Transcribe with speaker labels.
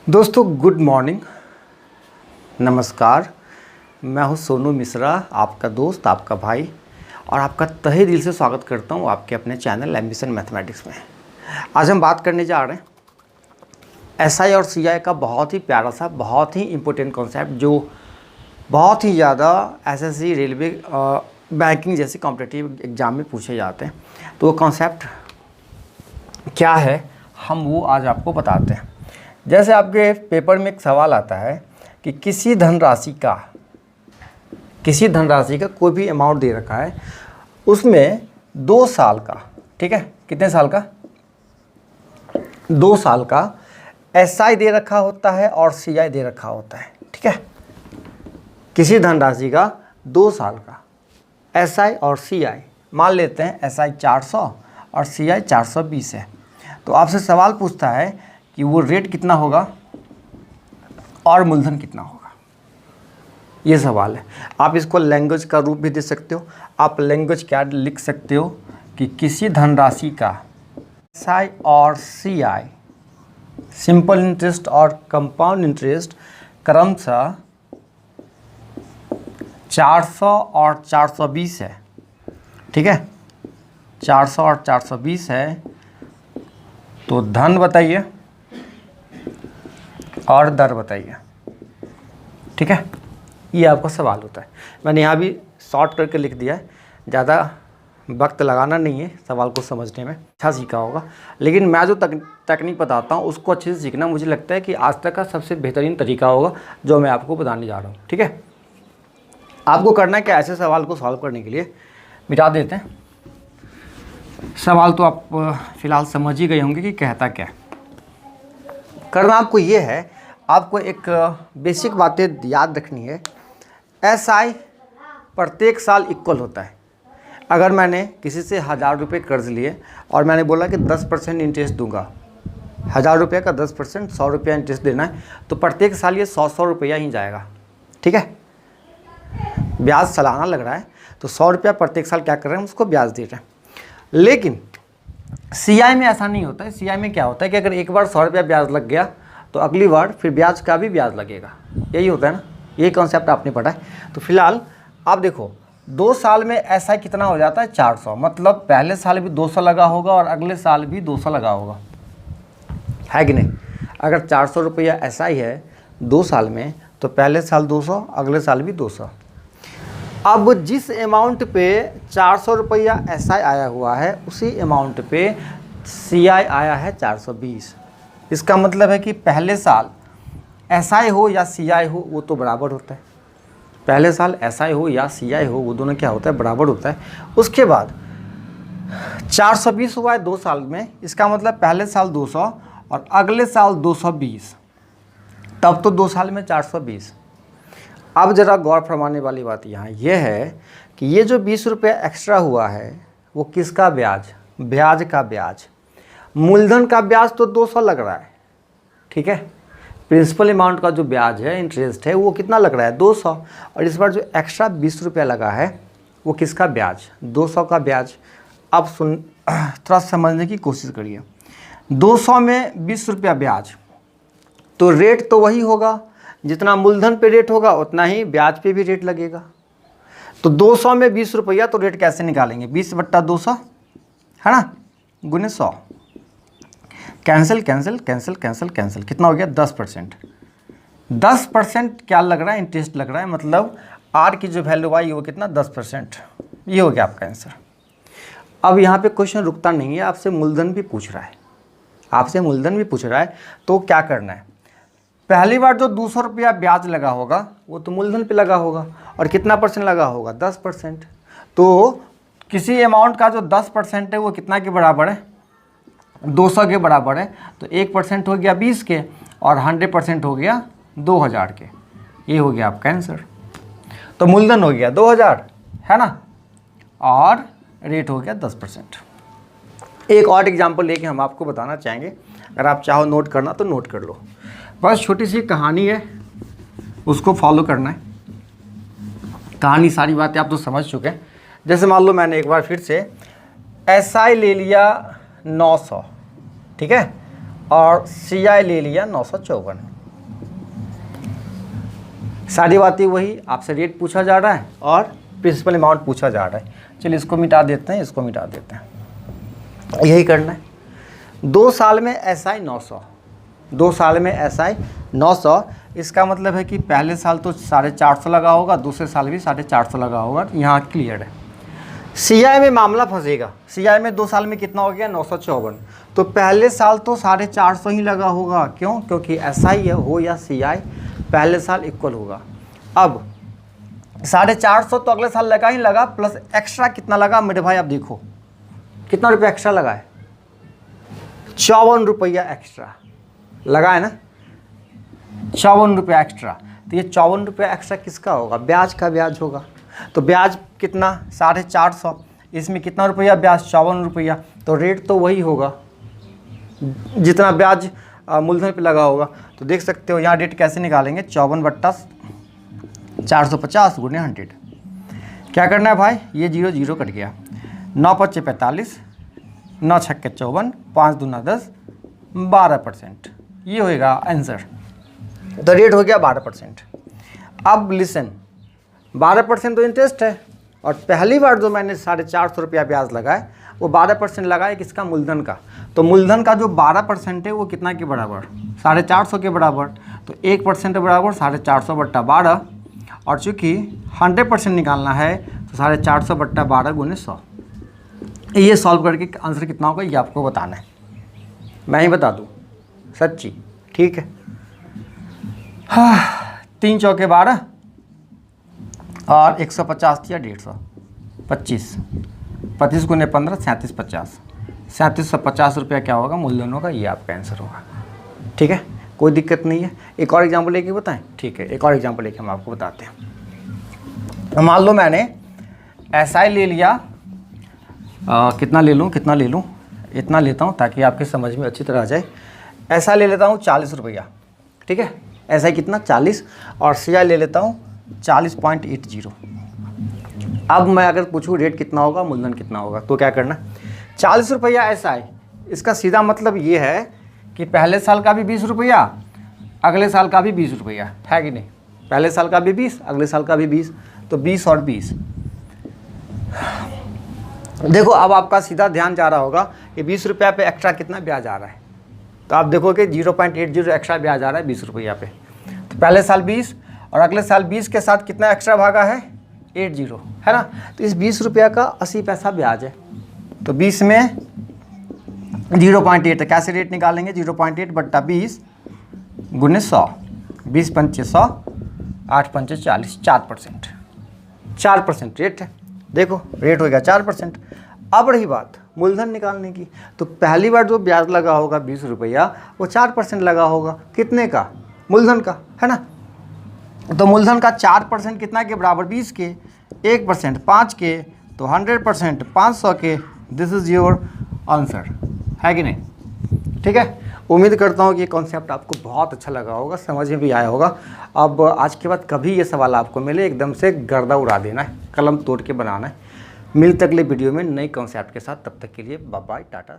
Speaker 1: दोस्तों good morning, नमस्कार। मैं हूं सोनू मिश्रा, आपका दोस्त, आपका भाई, और आपका तहे दिल से स्वागत करता हूं आपके अपने चैनल एम्बिशन मैथमेटिक्स में। आज हम बात करने जा रहे हैं एसआई और सीआई का बहुत ही प्यारा सा, बहुत ही इम्पोर्टेंट कॉन्सेप्ट जो बहुत ही ज़्यादा एसएससी, रेलवे, बैंकिंग जैसे कॉम्पिटिटिव एग्ज़ाम में पूछे जाते हैं। तो वो कॉन्सेप्ट क्या है हम वो आज आपको बताते हैं। जैसे आपके पेपर में एक सवाल आता है कि किसी धनराशि का कोई भी अमाउंट दे रखा है, उसमें 2 साल का, ठीक है, कितने साल का, 2 साल का एसआई दे रखा होता है और सीआई दे रखा होता है, ठीक है। किसी धनराशि का 2 साल का एसआई और सीआई, मान लेते हैं एसआई 400 और सीआई 420 है। तो आपसे सवाल पूछता है कि वो रेट कितना होगा और मूलधन कितना होगा, ये सवाल है। आप इसको लैंग्वेज का रूप भी दे सकते हो। आप लैंग्वेज क्या लिख सकते हो कि किसी धनराशि का एसआई और सीआई, सिंपल इंटरेस्ट और कंपाउंड इंटरेस्ट, क्रमशः 400 और 420 है, ठीक है। 400 और 420 है, तो धन बताइए और दर बताइए, ठीक है। ये आपका सवाल होता है। मैंने यहाँ भी शॉर्ट करके लिख दिया है, ज़्यादा वक्त लगाना नहीं है सवाल को समझने में। अच्छा सीखा होगा, लेकिन मैं जो तकनीक बताता हूँ उसको अच्छे से सीखना मुझे लगता है कि आज तक का सबसे बेहतरीन तरीका होगा जो मैं आपको बताने जा रहा हूँ, ठीक है। आपको करना है कि ऐसे सवाल को सॉल्व करने के लिए मिटा देते हैं। सवाल तो आप फिलहाल समझ ही गए होंगे कि कहता क्या है। करना आपको ये है, आपको एक बेसिक बातें याद रखनी है। एसआई प्रत्येक साल इक्वल होता है। अगर मैंने किसी से 1000 रुपये कर्ज लिए और मैंने बोला कि 10% इंटरेस्ट दूंगा, 1000 रुपये का 10%, 100 रुपया इंटरेस्ट देना है, तो प्रत्येक साल ये 100 रुपया ही जाएगा, ठीक है। ब्याज सालाना लग रहा है, तो 100 रुपया प्रत्येक साल क्या कर रहे हैं, उसको ब्याज दे रहे हैं। लेकिन सीआई में ऐसा नहीं होता है। सीआई में क्या होता है कि अगर एक बार 100 रुपया ब्याज लग गया तो अगली बार फिर ब्याज का भी ब्याज लगेगा। यही होता है ना, यही कॉन्सेप्ट आपने पढ़ा है। तो फिलहाल आप देखो, 2 साल में एसआई कितना हो जाता है, 400। मतलब पहले साल भी 200 लगा होगा और अगले साल भी 200 लगा होगा, है कि नहीं। अगर 400 रुपया एसआई है 2 साल में, तो पहले साल 200, अगले साल भी 200। अब जिस अमाउंट पे 400 रुपया एसआई आया हुआ है, उसी अमाउंट पे सीआई आया है 420। इसका मतलब है कि पहले साल एसआई हो या सीआई हो वो तो बराबर होता है। पहले साल एसआई हो या सीआई हो वो दोनों क्या होता है, बराबर होता है। उसके बाद 420 हुआ है 2 साल में, इसका मतलब पहले साल 200 और अगले साल 220, तब तो 2 साल में 420। अब ज़रा गौर फरमाने वाली बात यहाँ यह है कि ये जो 20 रुपये एक्स्ट्रा हुआ है वो किसका ब्याज, ब्याज का ब्याज। मूलधन का ब्याज तो 200 लग रहा है, ठीक है। प्रिंसिपल अमाउंट का जो ब्याज है, इंटरेस्ट है, वो कितना लग रहा है, 200। और इस बार जो एक्स्ट्रा 20 रुपया लगा है वो किसका ब्याज, 200 का ब्याज। अब थोड़ा समझने की कोशिश करिए। 200 में 20 रुपया ब्याज, तो रेट तो वही होगा, जितना मूलधन पे रेट होगा उतना ही ब्याज पे भी रेट लगेगा। तो 200 में 20 रुपया, तो रेट कैसे निकालेंगे, 20/200 है ना, गुने 100। Cancel cancel cancel cancel cancel, कितना हो गया, 10%। 10% क्या लग रहा है, इंटरेस्ट लग रहा है। मतलब आर की जो वैल्यू आई वो कितना, 10%। ये हो गया आपका आंसर। अब यहाँ पे क्वेश्चन रुकता नहीं है, आपसे मूलधन भी पूछ रहा है, तो क्या करना है। पहली बार जो 200 रुपया ब्याज लगा होगा वो तो मूलधन पे लगा होगा, और कितना परसेंट लगा होगा, 10%। तो किसी अमाउंट का जो 10% है वो कितना के बराबर है, 200 के बराबर है। तो 1% हो गया 20 के, और 100% हो गया 2000 के। ये हो गया आपका आंसर। तो मूलधन हो गया 2000, है ना, और रेट हो गया 10%। एक और एग्जांपल लेके हम आपको बताना चाहेंगे, अगर आप चाहो नोट करना तो नोट कर लो। बस छोटी सी कहानी है, उसको फॉलो करना है। कहानी सारी बातें आप तो समझ चुके हैं। जैसे मान लो मैंने एक बार फिर से एसआई ले लिया 900, ठीक है, और सीआई ले लिया 954। सारी बातें वही, आपसे रेट पूछा जा रहा है और प्रिंसिपल अमाउंट पूछा जा रहा है। चलिए इसको मिटा देते हैं, इसको मिटा देते हैं, यही करना है। 2 साल में SI 900, 2 साल में SI 900, इसका मतलब है कि पहले साल तो 450 लगा होगा, दूसरे साल भी 450 लगा होगा, यहाँ क्लियर है। CI में मामला फंसेगा। CI में 2 साल में कितना हो गया 954, तो पहले साल तो 450 ही लगा होगा। क्यों? क्योंकि SI हो या CI पहले साल इक्वल होगा। अब 450 तो अगले साल लगा ही लगा, प्लस एक्स्ट्रा कितना लगा मेरे भाई, आप देखो कितना रुपया एक्स्ट्रा लगा है, 54 रुपया एक्स्ट्रा लगा है ना, 54 रुपया एक्स्ट्रा। तो ये 54 रुपया एक्स्ट्रा किसका होगा? ब्याज का ब्याज होगा। तो ब्याज कितना 450, इसमें कितना रुपया ब्याज 54 रुपया, तो रेट तो वही होगा जितना ब्याज मूलधन पे लगा होगा। तो देख सकते हो यहाँ रेट कैसे निकालेंगे, 54/450 गुने 100। क्या करना है भाई, ये 0 0 कट गया, 9 5 45, 9 6 54, 5 दूना 10, 12%, ये होएगा आंसर। तो रेट हो गया 12%। अब लिसन, 12% तो इंटरेस्ट है, और पहली बार जो मैंने 450 रुपया ब्याज लगाए वो 12% लगाए किसका? मूलधन का। तो मूलधन का जो 12% है वो कितना के बराबर? 450 के बराबर। तो 1% बराबर 450/12, और चूँकि 100% निकालना है तो 450/12 गुने 100। ये सॉल्व करके आंसर कितना होगा ये आपको बताना है, मैं ही बता दूँ सच्ची, ठीक है। 3 चौके 12 और 150 दिया 150, 25 गुने 15, 3750, 3750 रुपया क्या होगा? मूलधन होगा, ये आपका आंसर होगा, ठीक है। कोई दिक्कत नहीं है। एक और एग्जांपल लेके बताएं, ठीक है, एक और एग्जांपल लेके हम आपको बताते हैं। मान लो मैंने SI ले लिया, कितना ले लूँ, इतना लेता हूँ ताकि आपके समझ में अच्छी तरह आ जाए। SI ले लेता हूँ 40 रुपया, ठीक है, SI कितना 40, और CI ले लेता हूँ 40.80। अब मैं अगर पूछूँ रेट कितना होगा, मूलधन कितना होगा, तो क्या करना, 40 रुपया SI, इसका सीधा मतलब ये है कि पहले साल का भी 20 रुपया, अगले साल का भी 20 रुपया, है कि नहीं? पहले साल का भी 20, अगले साल का भी 20, तो 20 और 20। देखो अब आपका सीधा ध्यान जा रहा होगा कि 20 रुपया पे एक्स्ट्रा कितना ब्याज आ रहा है, तो आप देखोगे 0.80 एक्स्ट्रा ब्याज आ रहा है 20 रुपया पे। तो पहले साल 20 और अगले साल 20 के साथ कितना एक्स्ट्रा भागा है 80, है ना। तो इस 20 रुपया का 80 पैसा ब्याज है। तो 20 में 0.8 है, कैसे रेट निकालेंगे, 0.8/20 गुने 100, 20 पंचे 100, 8 पंचे 40, 4% रेट है। देखो रेट हो गया 4%। अब रही बात मूलधन निकालने की, तो पहली बार जो ब्याज लगा होगा 20 रुपया वो 4% लगा होगा, कितने का? मूलधन का, है ना। तो मूलधन का 4% कितना के बराबर? 20 के, 1% 5 के, तो 100% 500 के। दिस इज़ योर आंसर, है कि नहीं? ठीक है, उम्मीद करता हूँ कि ये कॉन्सेप्ट आपको बहुत अच्छा लगा होगा, समझ में भी आया होगा। अब आज के बाद कभी ये सवाल आपको मिले एकदम से गर्दा उड़ा देना है, कलम तोड़ के बनाना है। मिलते अगले वीडियो में नई कॉन्सेप्ट के साथ, तब तक के लिए बाय बाय, टाटा।